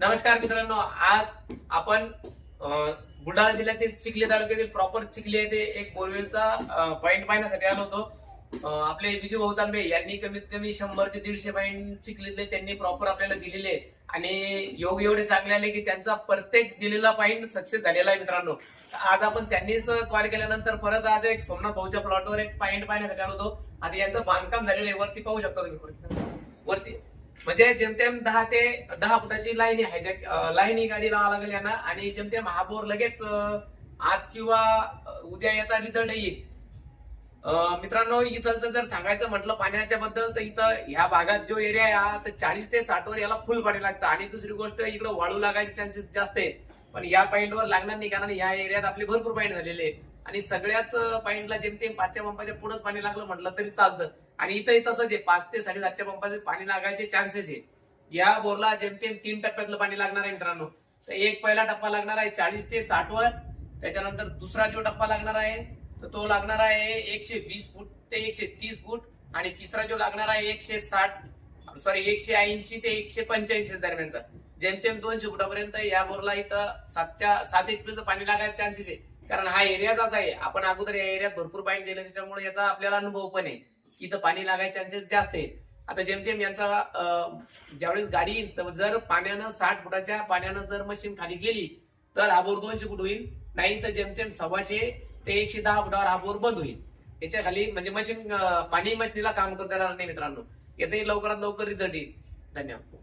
नमस्कार मित्रांनो, आज आपण बुलढाणा जिल्ह्यातील चिखली तालुक्यातील प्रॉपर चिखली येथे एक बोरवेलचा पॉइंट पाहण्यासाठी आलो होतो। आपले विजू भाऊ तांबे यांनी कमीत कमी 100 ते 150 पॉइंट चिखलीतले त्यांनी प्रॉपर आपल्याला दिलेले आणि योग एवढे चांगले आले की त्यांचा प्रत्येक दिलेला पॉइंट सक्सेस झालेला आहे मित्रांनो। आज आपण त्यांनीच कॉल केल्यानंतर परत आज एक सोमनाथ भाऊच्या प्लॉटवर एक पॉइंट पाहण्यासाठी आलो होतो। आता यांचं बांधकाम झालेलं आहे, वरती पाहू शकता तुम्ही, वरती म्हणजे जेमतेम 10 फुटाची लाईन आहे, लाईन गाडी लावा लागेल यांना आणि जेमतेम हा बोर लगेच आज किंवा उद्या याचा रिझल्ट येईल। मित्रांनो, इथलचं जर सांगायचं म्हटलं पाण्याच्या बद्दल तर इथं ह्या भागात जो एरिया आहे हा तर 40 ते 60 वर याला फुल पाणी लागतं आणि दुसरी गोष्ट इकडे वाळू लागायचे चान्सेस जास्त आहेत, पण या पॉइंटवर लागणार नाही कारण या एरियात आपले भरपूर पॉइंट झालेले आहेत आणि सगळ्याच पॉइंटला जेमतेम 5च्या पंपाच्या पुढेच पाणी लागलं म्हटलं तरी चालतं आणि इथं तसंच आहे, 5 ते 7.5च्या पंपाचे पाणी लागायचे चान्सेस आहे। या बोरला जेमतेम 3 टप्प्यातलं पाणी लागणार आहे मित्रांनो। तर एक पहिला टप्पा लागणार आहे 40 ते 60 वर, त्याच्यानंतर दुसरा जो टप्पा लागणार आहे तर तो लागणार आहे 120 फूट ते 130 फूट आणि तिसरा जो लागणार आहे 180 ते 185 दरम्यानचा, जेमतेम 200 फुटापर्यंत या बोरला इथं 7 HP पाणी लागायचं चान्सेस आहे कारण हा एरियाच असा आहे। आपण अगोदर या एरियात भरपूर पाणी दिलं त्याच्यामुळे याचा आपल्याला अनुभव पण आहे की इथं पाणी लागायचे चान्सेस जास्त आहेत। आता जेमतेम यांचा ज्यावेळेस गाडी येईल तर जर पाण्यानं 60 फुटाच्या पाण्यानं जर मशीन खाली गेली तर हा बोर 200 फूट होईल, नाही तर जेमतेम 125 ते 110 फुटावर हा बोर बंद होईल। याच्या खाली म्हणजे मशीन पाणी मशीनीला काम करता येणार नाही मित्रांनो। याचाही लवकरात लवकर रिझल्ट येईल। धन्यवाद।